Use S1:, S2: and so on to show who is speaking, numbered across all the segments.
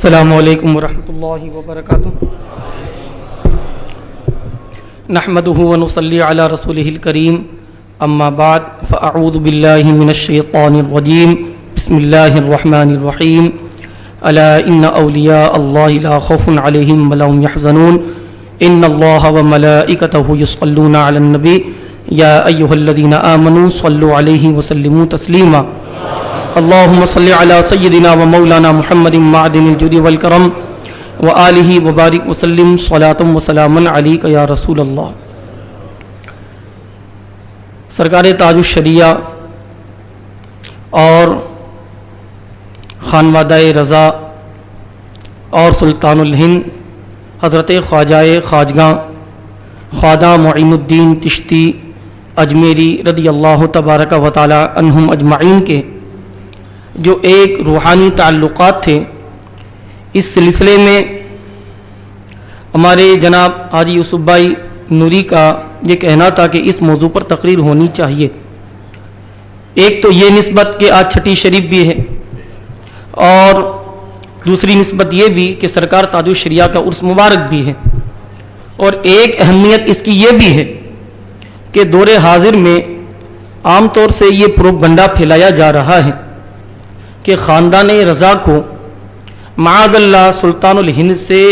S1: السلام علیکم ورحمۃ اللہ وبرکاتہ. نحمده ونصلی علی رسولہ الکریم. اما بعد فاعوذ باللہ من الشیطان الرجیم. بسم اللہ الرحمن الرحیم. الا ان اولیاء اللہ لا خوف علیہم ولا هم يحزنون. ان اللہ وملائکتہ یصلون علی النبی یا ایھا الذین آمنوا صلوا علیہ وسلموا تسلیما. اللهم صل على سيدنا ومولانا محمد معدن الجود والكرم وآلہ وبارک وسلم صلاۃ وسلاما علیک یا رسول اللہ. سرکار تاج الشریعہ اور خانوادہ رضا اور سلطان الہند حضرت خواجہ خواجگاں خواجہ معین الدین چشتی اجمیری رضی اللہ تبارک و تعالی عنہم اجمعین کے جو ایک روحانی تعلقات تھے، اس سلسلے میں ہمارے جناب حاجی یوسف بھائی نوری کا یہ کہنا تھا کہ اس موضوع پر تقریر ہونی چاہیے. ایک تو یہ نسبت کہ آج چھٹی شریف بھی ہے، اور دوسری نسبت یہ بھی کہ سرکار تاج الشریعہ کا عرس مبارک بھی ہے، اور ایک اہمیت اس کی یہ بھی ہے کہ دور حاضر میں عام طور سے یہ پروپگنڈا پھیلایا جا رہا ہے کہ خاندان رضا کو معاذ اللہ سلطان الہند سے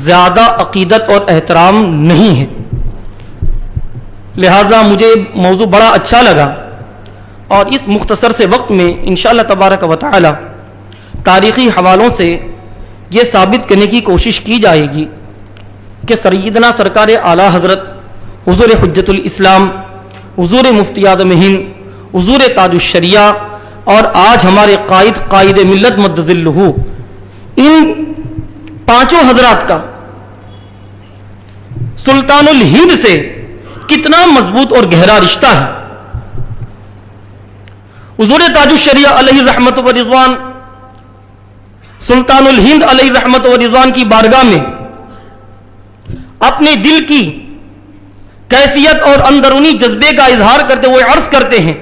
S1: زیادہ عقیدت اور احترام نہیں ہے. لہذا مجھے موضوع بڑا اچھا لگا، اور اس مختصر سے وقت میں انشاءاللہ تبارک و تعالی تاریخی حوالوں سے یہ ثابت کرنے کی کوشش کی جائے گی کہ سیدنا سرکار اعلیٰ حضرت حضور حجت الاسلام، حضور مفتی اعظم ہند، حضور تاج الشریعہ اور آج ہمارے قائد ملت مد ظلہ، ان پانچوں حضرات کا سلطان الہند سے کتنا مضبوط اور گہرا رشتہ ہے. حضور تاج الشریعہ علیہ رحمت و رضوان سلطان الہند علیہ رحمت و رضوان کی بارگاہ میں اپنے دل کی کیفیت اور اندرونی جذبے کا اظہار کرتے ہوئے عرض کرتے ہیں،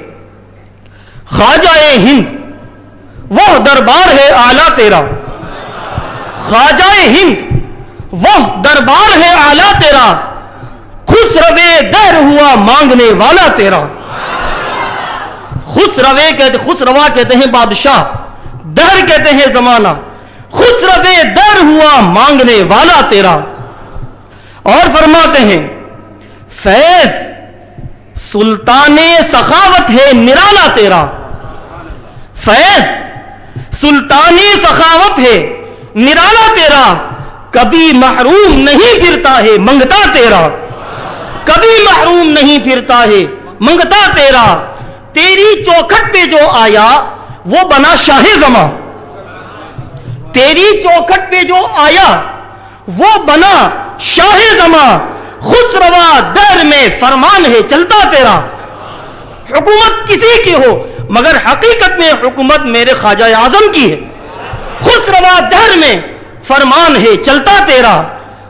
S1: خواجہ ہند وہ دربار ہے اعلیٰ تیرا، خواجہ ہند وہ دربار ہے اعلیٰ تیرا، خسروے دہر ہوا مانگنے والا تیرا. خسروا کہتے ہیں بادشاہ، دہر کہتے ہیں زمانہ، خسروے دہر ہوا مانگنے والا تیرا. اور فرماتے ہیں فیض سلطان سخاوت ہے نرالا تیرا، فیض سلطان سخاوت ہے نرالا تیرا، کبھی محروم نہیں پھرتا ہے منگتا تیرا، کبھی محروم نہیں پھرتا ہے منگتا تیرا. تیری چوکھٹ پہ جو آیا وہ بنا شاہ زماں، تیری چوکھٹ پہ جو آیا وہ بنا شاہ زماں، خسروا دہر میں فرمان ہے چلتا تیرا. حکومت کسی کی ہو مگر حقیقت میں حکومت میرے خواجہ اعظم کی ہے. خسروا دہر میں فرمان ہے چلتا تیرا.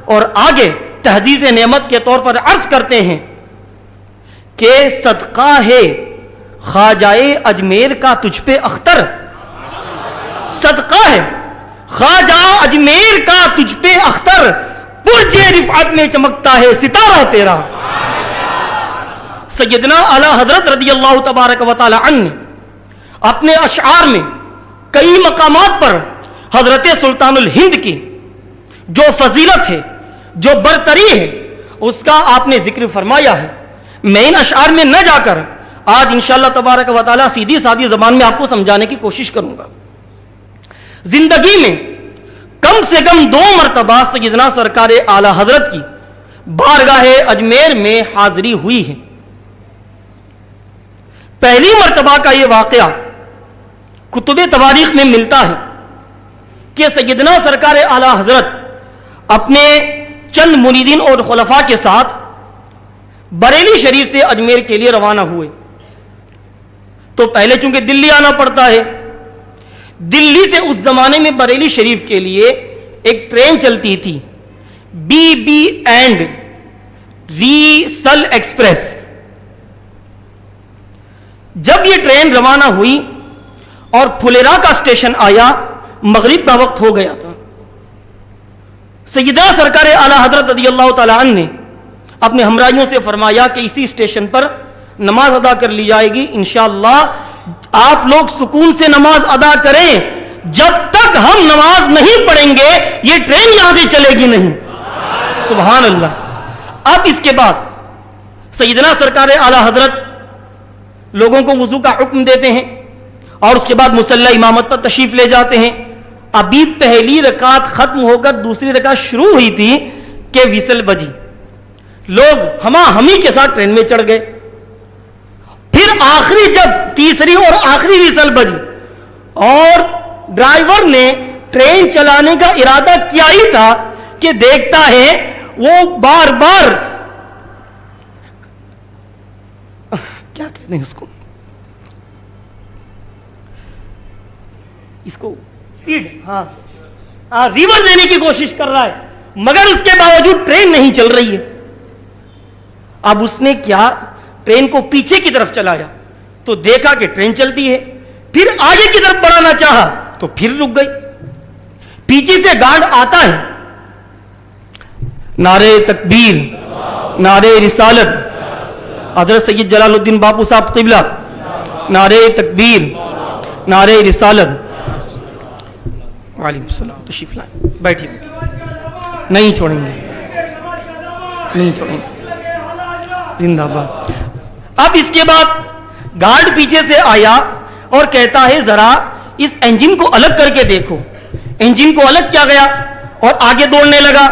S1: اور آگے تحدیث نعمت کے طور پر عرض کرتے ہیں کہ صدقہ ہے خواجہ اجمیر کا تجھ پہ اختر، صدقہ ہے خواجہ اجمیر کا تجھ پہ اختر، برج رفعت میں چمکتا ہے ستارہ تیرا. سیدنا اعلیٰ حضرت رضی اللہ تبارک و تعالی عنہ اپنے اشعار میں کئی مقامات پر حضرت سلطان الہند کی جو فضیلت ہے، جو برتری ہے، اس کا آپ نے ذکر فرمایا ہے. میں ان اشعار میں نہ جا کر آج انشاءاللہ تبارک و تعالی سیدھی سادھی زبان میں آپ کو سمجھانے کی کوشش کروں گا. زندگی میں کم سے کم 2 مرتبہ سیدنا سرکار اعلیٰ حضرت کی بارگاہ اجمیر میں حاضری ہوئی ہے. پہلی مرتبہ کا یہ واقعہ کتب تواریخ میں ملتا ہے کہ سیدنا سرکار اعلیٰ حضرت اپنے چند مریدین اور خلفاء کے ساتھ بریلی شریف سے اجمیر کے لیے روانہ ہوئے. تو پہلے چونکہ دلی آنا پڑتا ہے، دلی سے اس زمانے میں بریلی شریف کے لیے ایک ٹرین چلتی تھی، بی بی اینڈ وی سل ایکسپریس. جب یہ ٹرین روانہ ہوئی اور پھلیرا کا اسٹیشن آیا، مغرب کا وقت ہو گیا تھا. سیدنا سرکار اعلیٰ حضرت رضی اللہ تعالیٰ عنہ نے اپنے ہمراہیوں سے فرمایا کہ اسی اسٹیشن پر نماز ادا کر لی جائے گی. انشاءاللہ آپ لوگ سکون سے نماز ادا کریں, جب تک ہم نماز نہیں پڑھیں گے یہ ٹرین یہاں سے چلے گی نہیں. سبحان اللہ. اب اس کے بعد سیدنا سرکار اعلیٰ حضرت لوگوں کو وضو کا حکم دیتے ہیں اور اس کے بعد مصلی امامت پر تشریف لے جاتے ہیں. ابھی پہلی رکعت ختم ہو کر دوسری رکعت شروع ہوئی تھی کہ ویسل بجی. لوگ ہمی کے ساتھ ٹرین میں چڑھ گئے. پھر آخری جب تیسری اور آخری ویسل بجی اور ڈرائیور نے ٹرین چلانے کا ارادہ کیا ہی تھا کہ دیکھتا ہے وہ بار بار کیا کہتے ہیں اس کو اسپیڈ ریور دینے کی کوشش کر رہا ہے, مگر اس کے باوجود ٹرین نہیں چل رہی ہے. اب اس نے کیا, ٹرین کو پیچھے کی طرف چلایا تو دیکھا کہ ٹرین چلتی ہے. پھر آگے کی طرف بڑھانا چاہا تو پھر رک گئی. پیچھے سے گارڈ آتا ہے, نعرے تکبیر, نعرے رسالت, حضرت سید جلال الدین باپو صاحب قبلہ, نعرے تکبیر, نعرے رسالت. وعلیکم السلام, تشریف لائیں, بیٹھیے. نہیں چھوڑیں گے, نہیں چھوڑیں گے, زندہ باد. اب اس کے بعد گارڈ پیچھے سے آیا اور کہتا ہے ذرا اس انجن کو الگ کر کے دیکھو. انجن کو الگ کیا گیا اور آگے دوڑنے لگا.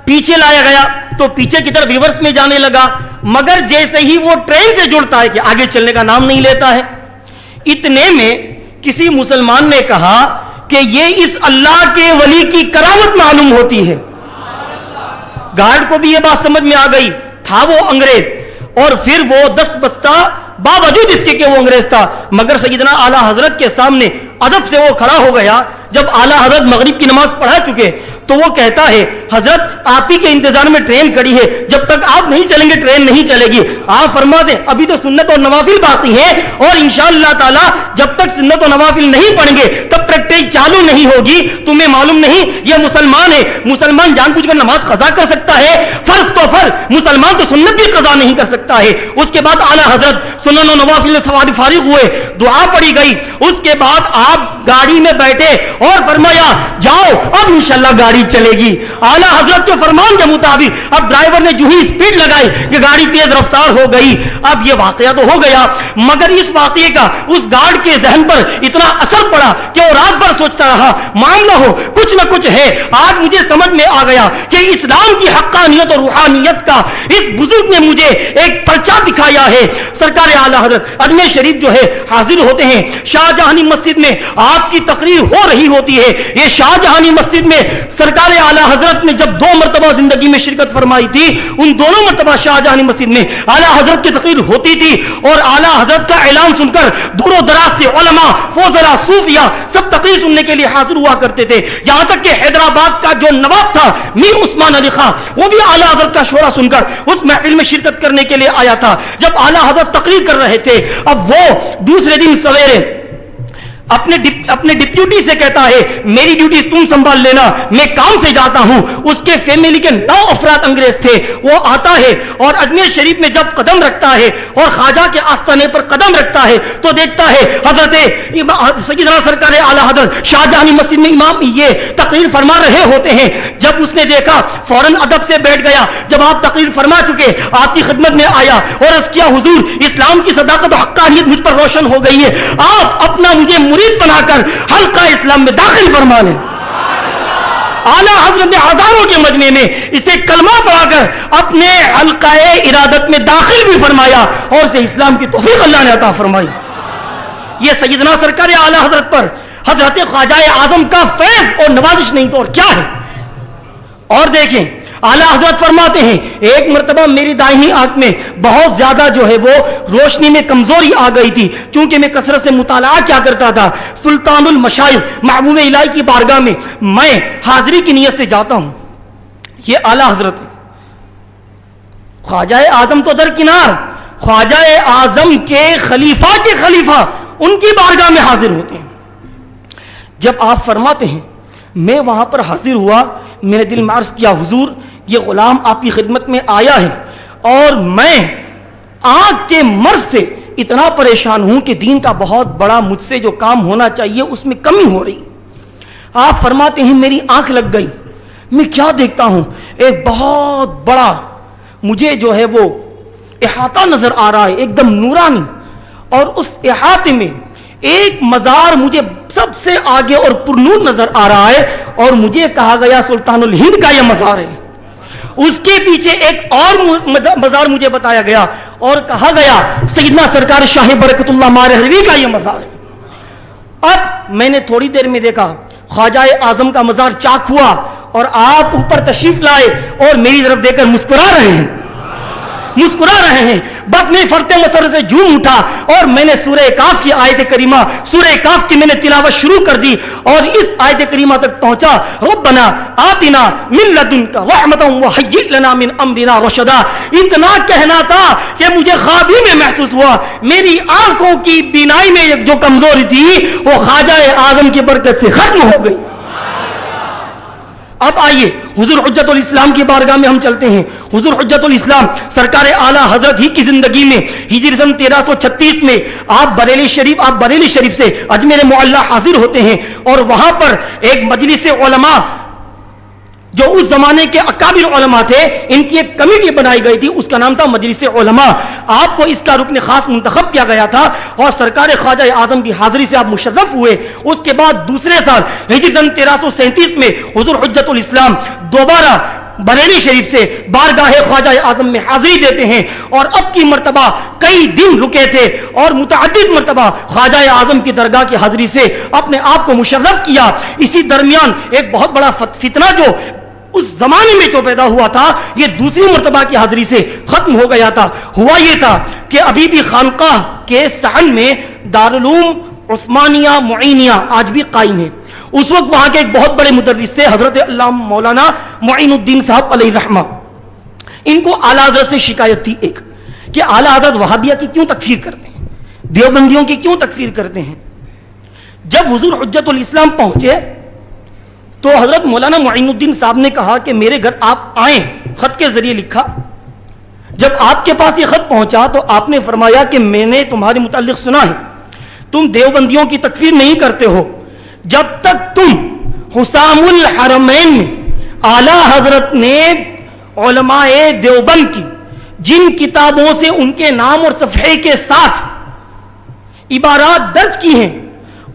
S1: پیچھے لایا گیا تو پیچھے کی طرف ریورس میں جانے لگا, مگر جیسے ہی وہ ٹرین سے جڑتا ہے کہ آگے چلنے کا نام نہیں لیتا ہے. اتنے میں کسی مسلمان نے کہا کہ یہ اس اللہ کے ولی کی کرامت معلوم ہوتی ہے. گارڈ کو بھی یہ بات سمجھ میں آ گئی, تھا وہ انگریز, اور پھر وہ 10 بستہ باوجود اس کے کہ وہ انگریز تھا, مگر سیدنا اعلیٰ حضرت کے سامنے ادب سے وہ کھڑا ہو گیا. جب اعلیٰ حضرت مغرب کی نماز پڑھا چکے تو وہ کہتا ہے حضرت آپ ہی کے انتظار میں ٹرین کھڑی ہے, جب تک آپ نہیں چلیں گے ٹرین نہیں چلے گی. آپ فرما دیں ابھی تو سنت اور نوافل باقی ہیں, اور انشاءاللہ تعالی جب تک سنت اور نوافل نہیں پڑھیں گے تب تک ٹرین چالو نہیں ہوگی. تمہیں معلوم نہیں یہ مسلمان ہے, مسلمان جان بوجھ کر نماز قضا کر سکتا ہے, فرض تو فرض, مسلمان تو سنت بھی قضا نہیں کر سکتا ہے. اس کے بعد اعلیٰ حضرت سنن و نوافل سے فارغ ہوئے, دعا پڑھی گئی. اس کے بعد آپ گاڑی میں بیٹھے اور فرمایا جاؤ اب انشاءاللہ گاڑی چلے گی. اعلیٰ حضرت کے فرمان کے مطابق اب ڈرائیور نے جو ہی اسپیڈ لگائی کہ گاڑی تیز رفتار ہو گئی. اب یہ واقعہ تو ہو گیا, مگر اس واقعے کا اس گارڈ کے ذہن پر اتنا اثر پڑا کہ وہ رات بھر سوچتا رہا معاملہ ہو کچھ نہ کچھ ہے. آج مجھے سمجھ میں آ گیا کہ اسلام کی حقانیت اور روحانیت کا اس بزرگ نے مجھے ایک پرچہ دکھایا ہے. سرکار اعلیٰ حضرت اجمیر شریف جو ہے حاضر ہوتے ہیں. شاہ جہانی مسجد میں آپ کی تقریر ہو رہی ہوتی ہے. یہ شاہ جہانی مسجد میں سرکار اعلیٰ حضرت نے جب 2 مرتبہ زندگی میں شرکت فرمائی تھی, ان دونوں مرتبہ شاہ جہانی مسجد میں اعلیٰ حضرت کی تقریر ہوتی تھی, اور اعلیٰ حضرت کا اعلان سن کر دور و دراز سے علماء, فضلاء, صوفیاء سب تقریر سننے کے لیے حاضر ہوا کرتے تھے. یہاں تک کہ حیدرآباد کا جو نواب تھا میر عثمان علی خان, وہ بھی اعلیٰ حضرت کا شورا سن کر اس محفل میں شرکت کرنے کے لیے آیا تھا. جب اعلیٰ حضرت تقریر کر رہے تھے, اب وہ دوسرے دن سویرے اپنے ڈپٹی سے کہتا ہے میری ڈیوٹی تم سنبھال لینا, میں کام سے جاتا ہوں. اس کے فیملی کے 9 افراد انگریز تھے. وہ آتا ہے اور اجمیر شریف میں جب قدم رکھتا ہے اور خواجہ کے آستانے پر قدم رکھتا ہے تو دیکھتا ہے حضرت سیدنا سرکار اعلیٰ حضرت شاہ جہانی مسجد میں امام یہ تقریر فرما رہے ہوتے ہیں. جب اس نے دیکھا فوراً ادب سے بیٹھ گیا. جب آپ تقریر فرما چکے آپ کی خدمت میں آیا اور عرض کیا حضور اسلام کی صداقت و حقانیت مجھ پر روشن ہو گئی ہے, آپ اپنا مجھے مرید بنا کر حلقہ اسلام میں داخل فرما لیں. اعلیٰ حضرت نے ہزاروں کے مجمع میں اسے کلمہ پڑھا کر اپنے حلقہ ارادت میں داخل بھی فرمایا اور اسے اسلام کی توفیق اللہ نے عطا فرمائی. یہ سیدنا سرکار اعلیٰ حضرت پر حضرت خواجہ اعظم کا فیض اور نوازش نہیں تو اور کیا ہے. اور دیکھیں اعلیٰ حضرت فرماتے ہیں ایک مرتبہ میری دائیں آنکھ میں بہت زیادہ جو ہے وہ روشنی میں کمزوری آ گئی تھی, چونکہ میں کثرت سے مطالعہ کیا کرتا تھا. سلطان المشائخ محبوب الہی کی بارگاہ میں میں حاضری کی نیت سے جاتا ہوں. یہ اعلیٰ حضرت خواجہ اعظم تو درکنار, خواجہ اعظم کے خلیفہ ان کی بارگاہ میں حاضر ہوتے ہیں. جب آپ فرماتے ہیں میں وہاں پر حاضر ہوا, میرے دل میں عرض کیا حضور یہ غلام آپ کی خدمت میں آیا ہے اور میں آنکھ کے مرض سے اتنا پریشان ہوں کہ دین کا بہت بڑا مجھ سے جو کام ہونا چاہیے اس میں کمی ہو رہی. آپ فرماتے ہیں میری آنکھ لگ گئی, میں کیا دیکھتا ہوں ایک بہت بڑا مجھے جو ہے وہ احاطہ نظر آ رہا ہے ایک دم نورانی, اور اس احاطے میں ایک مزار مجھے سب سے آگے اور پرنور نظر آ رہا ہے, اور مجھے کہا گیا سلطان الہند کا یہ مزار ہے. اس کے پیچھے ایک اور مزار مجھے بتایا گیا اور کہا گیا سیدنا سرکار شاہ برکت اللہ مارہوی کا یہ مزار ہے. اب میں نے تھوڑی دیر میں دیکھا خواجہ اعظم کا مزار چاک ہوا اور آپ اوپر تشریف لائے اور میری طرف دیکھ کر مسکرا رہے ہیں, مسکرا رہے ہیں. بس میں فرتے مسر سے جھوم اٹھا اور میں نے سورہ کاف کی آیت کریمہ, سورہ کاف کی میں نے تلاوت شروع کر دی اور اس آیت کریمہ تک پہنچا ربنا آتنا من لدنک رحمتا وہیئ لنا من امرنا رشدا. اتنا کہنا تھا کہ مجھے خواب ہی میں محسوس ہوا میری آنکھوں کی بینائی میں جو کمزوری تھی وہ خواجہ اعظم کی برکت سے ختم ہو گئی. اب آئیے حضور حجت الاسلام کی بارگاہ میں ہم چلتے ہیں. حضور حجت الاسلام سرکار اعلیٰ حضرت ہی کی زندگی میں ہجری سن 1336 میں آپ بریلی شریف سے اجمیر معلیٰ حاضر ہوتے ہیں اور وہاں پر ایک مجلس علماء جو اس زمانے کے اکابر علماء تھے ان کی ایک کمیٹی بنائی گئی تھی, اس کا نام تھا مجلس علماء. آپ کو اس کا رکن خاص منتخب کیا گیا تھا اور سرکار خواجہ اعظم کی حاضری سے آپ مشرف ہوئے. اس کے بعد دوسرے سال ہجری سن 1337 میں حضور حجت الاسلام دوبارہ بریلی شریف سے بارگاہ خواجہ اعظم میں حاضری دیتے ہیں اور اب کی مرتبہ کئی دن رکے تھے اور متعدد مرتبہ خواجہ اعظم کی درگاہ کی حاضری سے اپنے آپ کو مشرف کیا. اسی درمیان ایک بہت بڑا فتنہ جو اس زمانے میں جو پیدا ہوا تھا یہ دوسری مرتبہ کی حاضری سے ختم ہو گیا تھا. ہوا یہ تھا کہ ابھی بھی خانقاہ کے صحن میں دارالعلوم عثمانیہ معینیہ آج بھی قائم ہے. اس وقت وہاں کے ایک بہت بڑے مدرس تھے حضرت علامہ مولانا معین الدین صاحب علیہ رحمہ. ان کو اعلیٰ حضرت سے شکایت تھی ایک کہ اعلیٰ حضرت وہابیہ کی کیوں تکفیر کرتے ہیں, دیوبندیوں کی کیوں تکفیر کرتے ہیں. جب حضور حجت الاسلام پہنچے تو حضرت مولانا معین الدین صاحب نے کہا کہ میرے گھر آپ آئیں, خط کے ذریعے لکھا. جب آپ کے پاس یہ خط پہنچا تو آپ نے فرمایا کہ میں نے تمہارے متعلق سنا ہے تم دیوبندیوں کی تکفیر نہیں کرتے ہو جب تک تم حسام الحرمین میں اعلیٰ حضرت نے علماء دیوبند کی جن کتابوں سے ان کے نام اور صفحے کے ساتھ عبارات درج کی ہیں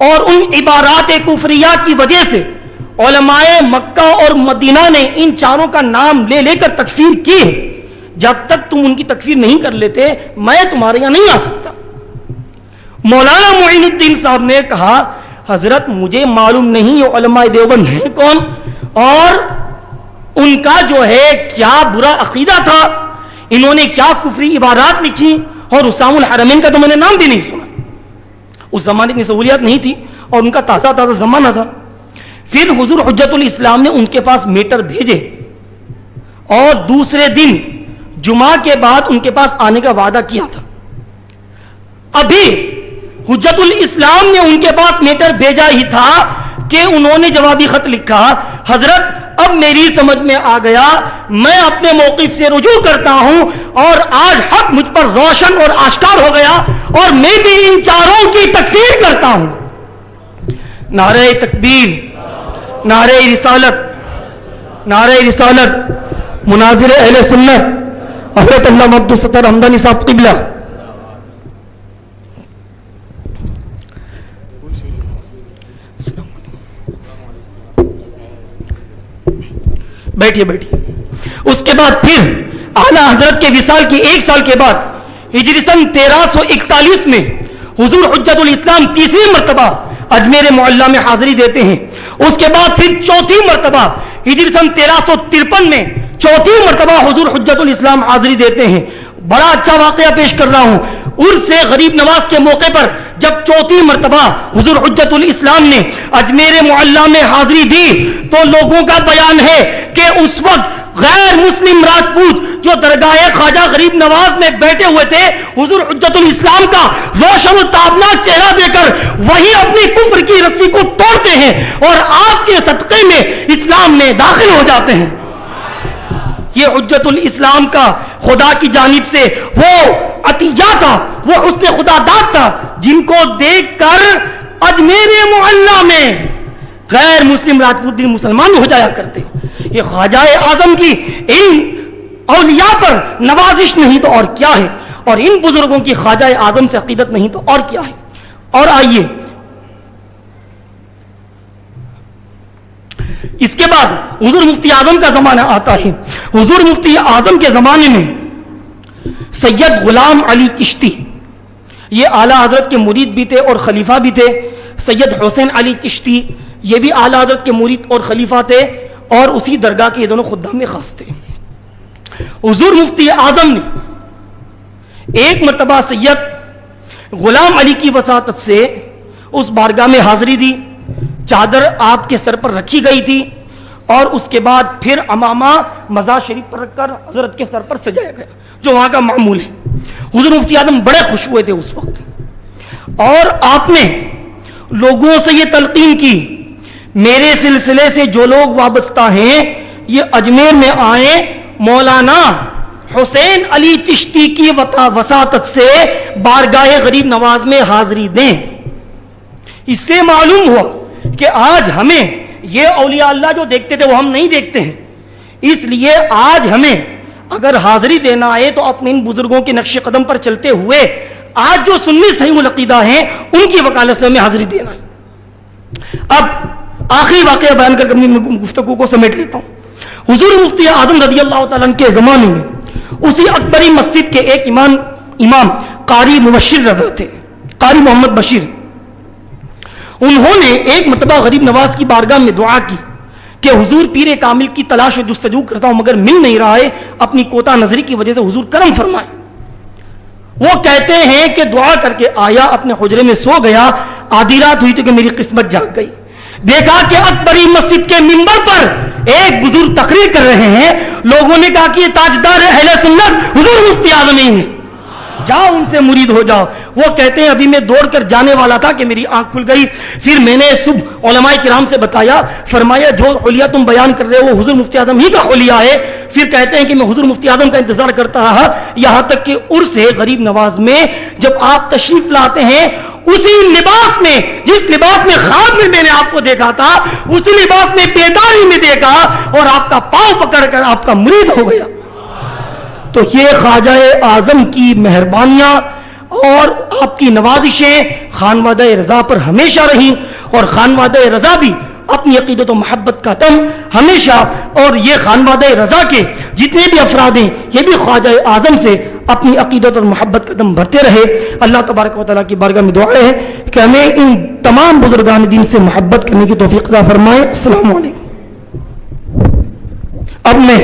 S1: اور ان عبارات کفریہ کی وجہ سے علماء مکہ اور مدینہ نے ان چاروں کا نام لے لے کر تکفیر کی ہے, جب تک تم ان کی تکفیر نہیں کر لیتے میں تمہارے یہاں نہیں آ سکتا. مولانا معین الدین صاحب نے کہا حضرت مجھے معلوم نہیں یہ علماء دیوبند ہیں کون اور ان کا جو ہے کیا برا عقیدہ تھا, انہوں نے کیا کفری عبارات لکھی, اور حسام الحرمین کا تو میں نے نام بھی نہیں سنا. اس زمانے کی سہولیات نہیں تھی اور ان کا تازہ زمانہ تھا. پھر حضور حجت الاسلام نے ان کے پاس میٹر بھیجے اور دوسرے دن جمعہ کے بعد ان کے پاس آنے کا وعدہ کیا تھا. ابھی حجت الاسلام نے ان کے پاس میٹر بھیجا ہی تھا کہ انہوں نے جوابی خط لکھا حضرت اب میری سمجھ میں آ گیا, میں اپنے موقف سے رجوع کرتا ہوں اور آج حق مجھ پر روشن اور آشکار ہو گیا اور میں بھی ان چاروں کی تکفیر کرتا ہوں. نعرہ تکبیر, نعرہ رسالت, نعرہ رسالت. مناظر اہل سنت حضرت علامہ عبدالستار حمدانی صاحب قبلہ. بیٹھیے. اس کے بعد پھر اعلیٰ حضرت کے وصال کی ایک سال کے بعد ہجری سن 1341 میں حضور حجت الاسلام تیسری مرتبہ اجمیر معلیٰ میں حاضری دیتے ہیں. اس کے بعد پھر چوتھی مرتبہ ہجری سن 1353 میں چوتھی مرتبہ حضور حجت الاسلام حاضری دیتے ہیں. بڑا اچھا واقعہ پیش کر رہا ہوں. عرس غریب نواز کے موقع پر جب چوتھی مرتبہ حضور حجت الاسلام نے اجمیر معلیٰ میں حاضری دی تو لوگوں کا بیان ہے کہ اس وقت غیر مسلم راجپوت جو درگاہ خواجہ غریب نواز میں بیٹھے ہوئے تھے، حضور حجت الاسلام کا روشن و تابناک چہرہ دے کر وہی اپنی کفر کی رسی کو توڑتے ہیں اور آپ کے صدقے میں اسلام میں داخل ہو جاتے ہیں۔ یہ حجت الاسلام کا خدا کی جانب سے وہ عطیہ تھا، وہ حسن خدا داد تھا، جن کو دیکھ کر اجمیر محلہ میں غیر مسلم راجپوت دن مسلمان ہو جایا کرتے۔ یہ خواجہ اعظم کی ان اولیاء پر نوازش نہیں تو اور کیا ہے، اور ان بزرگوں کی خواجہ اعظم سے عقیدت نہیں تو اور کیا ہے۔ اور آئیے اس کے بعد حضور مفتی اعظم کا زمانہ آتا ہے۔ حضور مفتی اعظم کے زمانے میں سید غلام علی چشتی، یہ اعلیٰ حضرت کے مرید بھی تھے اور خلیفہ بھی تھے۔ سید حسین علی چشتی یہ بھی اعلیٰ حضرت کے مرید اور خلیفہ تھے، اور اسی درگاہ کے یہ دونوں خدام میں خاص تھے۔ حضور مفتی اعظم نے ایک مرتبہ سید غلام علی کی وساطت سے اس بارگاہ میں حاضری دی، چادر آپ کے سر پر رکھی گئی تھی، اور اس کے بعد پھر امامہ مزار شریف پر رکھ کر حضرت کے سر پر سجایا گیا، جو وہاں کا معمول ہے۔ حضور مفتی اعظم بڑے خوش ہوئے تھے اس وقت، اور آپ نے لوگوں سے یہ تلقین کی، میرے سلسلے سے جو لوگ وابستہ ہیں یہ اجمیر میں آئیں، مولانا حسین علی چشتی کی وساطت سے بارگاہ غریب نواز میں حاضری دیں۔ اس سے معلوم ہوا کہ آج ہمیں یہ اولیاء اللہ جو دیکھتے تھے وہ ہم نہیں دیکھتے ہیں، اس لیے آج ہمیں اگر حاضری دینا ہے تو اپنے ان بزرگوں کے نقش قدم پر چلتے ہوئے آج جو سنی صحیح العقیدہ ہیں ان کی وکالت سے ہمیں حاضری دینا ہے۔ اب آخری واقعہ بیان کر کے اپنی گفتگو کو سمیٹ لیتا ہوں۔ حضور مفتی اعظم رضی اللہ تعالیٰ عنہ کے زمانے میں اسی اکبری مسجد کے ایک امام قاری مبشر رضا تھے، قاری محمد بشیر۔ انہوں نے ایک مرتبہ غریب نواز کی بارگاہ میں دعا کی کہ حضور پیر کامل کی تلاش و جستجو کرتا ہوں مگر مل نہیں رہا ہے، اپنی کوتا نظری کی وجہ سے حضور کرم فرمائیں۔ وہ کہتے ہیں کہ دعا کر کے آیا، اپنے حجرے میں سو گیا، آدھی رات ہوئی تو کہ میری قسمت جاگ گئی، دیکھا کہ اکبری مسجد کے منبر پر ایک بزرگ تقریر کر رہے ہیں۔ لوگوں نے کہا کہ یہ تاجدار اہل سنت حضور مفتی اعظم ہی ہیں، جاؤ ان سے مرید ہو جاؤ۔ وہ کہتے ہیں ابھی میں دوڑ کر جانے والا تھا کہ میری آنکھ کھل گئی، پھر میں نے صبح علماء کرام سے بتایا، فرمایا جو حلیہ تم بیان کر رہے ہو وہ حضور مفتی اعظم ہی کا حلیہ ہے۔ پھر کہتے ہیں کہ میں حضور مفتی اعظم کا انتظار کرتا رہا، یہاں تک کہ عرس غریب نواز میں جب آپ تشریف لاتے ہیں اسی لباس میں جس لباس میں خواب میں نے آپ کو دیکھا تھا اسی لباس میں بیداری میں دیکھا اور آپ کا پاؤں پکڑ کر آپ کا مرید ہو گیا۔ تو یہ خواجہ اعظم کی مہربانیاں اور آپ کی نوازشیں خانوادہ رضا پر ہمیشہ رہیں، اور خانوادہ رضا بھی اپنی عقیدت و محبت کا دم ہمیشہ، اور یہ خانوادہ رضا کے جتنے بھی افراد ہیں یہ بھی خواجہ اعظم سے اپنی عقیدت اور محبت کا دم بھرتے رہے۔ اللہ تبارک و تعالیٰ کی بارگاہ میں دعا ہے کہ ہمیں ان تمام بزرگان دین سے محبت کرنے کی توفیق عطا فرمائے۔ السلام علیکم۔ اب میں